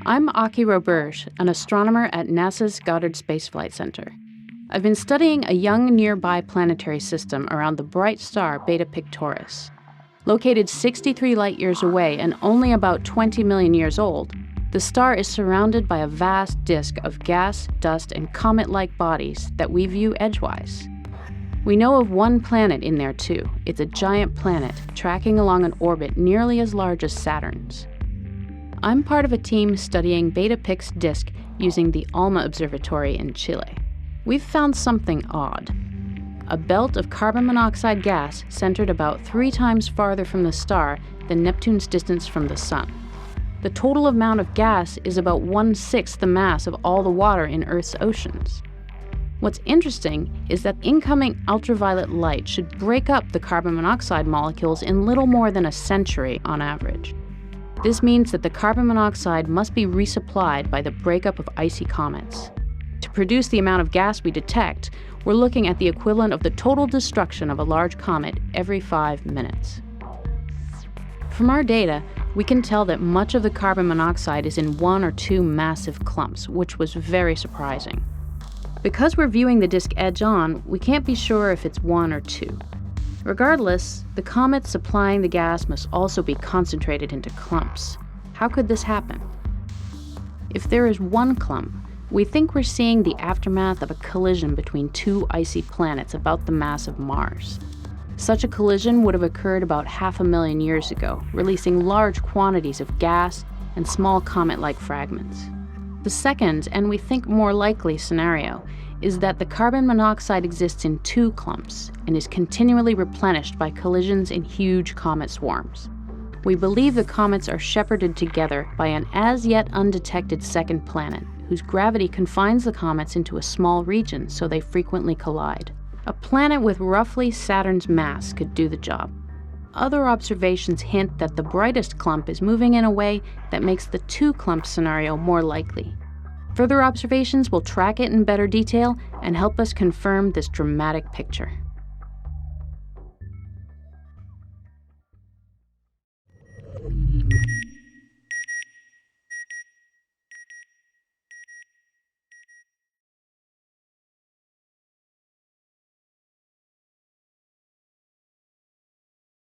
I'm Aki Roberge, an astronomer at NASA's Goddard Space Flight Center. I've been studying a young nearby planetary system around the bright star Beta Pictoris. Located 63 light-years away and only about 20 million years old, the star is surrounded by a vast disk of gas, dust, and comet-like bodies that we view edgewise. We know of one planet in there too. It's a giant planet tracking along an orbit nearly as large as Saturn's. I'm part of a team studying Beta Pic's disk using the ALMA Observatory in Chile. We've found something odd. A belt of carbon monoxide gas centered about 3 times farther from the star than Neptune's distance from the Sun. The total amount of gas is about 1/6 the mass of all the water in Earth's oceans. What's interesting is that incoming ultraviolet light should break up the carbon monoxide molecules in little more than a century on average. This means that the carbon monoxide must be resupplied by the breakup of icy comets. To produce the amount of gas we detect, we're looking at the equivalent of the total destruction of a large comet every 5 minutes. From our data, we can tell that much of the carbon monoxide is in 1 or 2 massive clumps, which was very surprising. Because we're viewing the disk edge-on, we can't be sure if it's 1 or 2. Regardless, the comet supplying the gas must also be concentrated into clumps. How could this happen? If there is 1 clump, we think we're seeing the aftermath of a collision between 2 icy planets about the mass of Mars. Such a collision would have occurred about 500,000 years ago, releasing large quantities of gas and small comet-like fragments. The second, and we think more likely scenario, is that the carbon monoxide exists in 2 clumps and is continually replenished by collisions in huge comet swarms. We believe the comets are shepherded together by an as-yet undetected second planet, whose gravity confines the comets into a small region so they frequently collide. A planet with roughly Saturn's mass could do the job. Other observations hint that the brightest clump is moving in a way that makes the 2-clump scenario more likely. Further observations will track it in better detail and help us confirm this dramatic picture.